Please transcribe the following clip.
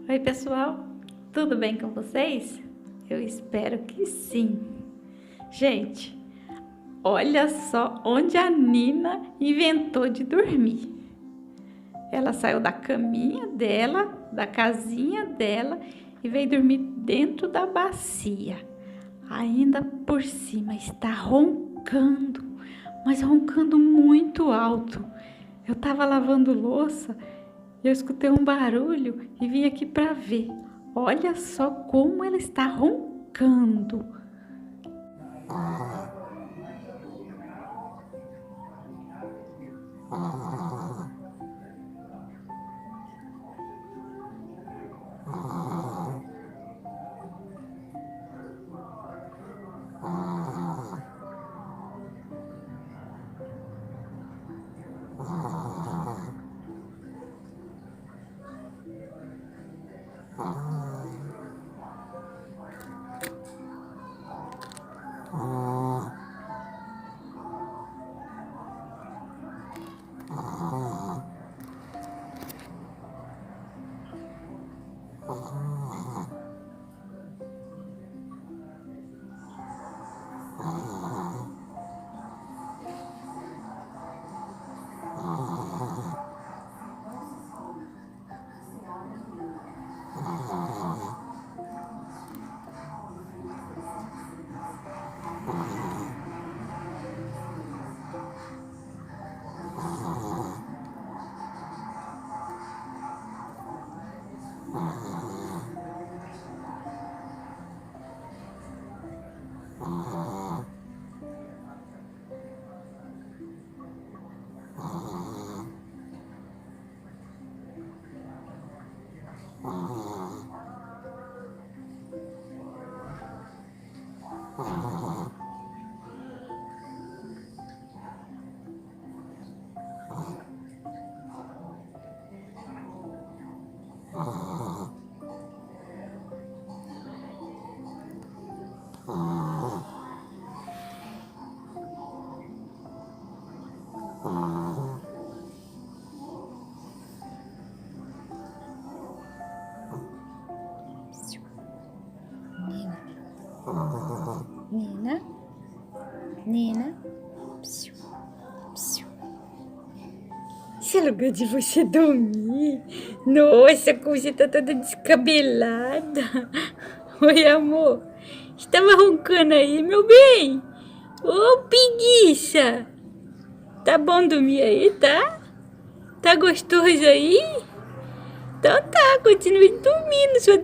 Oi, pessoal, tudo bem com vocês? Eu espero que sim. Gente, olha só onde a Nina inventou de dormir. Ela saiu da caminha dela, da casinha dela e veio dormir dentro da bacia. Ainda por cima está roncando, mas roncando muito alto. Eu estava lavando louça. Eu escutei um barulho e vim aqui para ver. Olha só como ela está roncando. Nina, Nina, psiu, psiu. Esse é lugar de você dormir. Nossa, como você tá toda descabelada. Oi, amor. Estava roncando aí, meu bem? Ô, preguiça. Tá bom dormir aí, tá? Tá gostoso aí? Então tá, continue dormindo, sua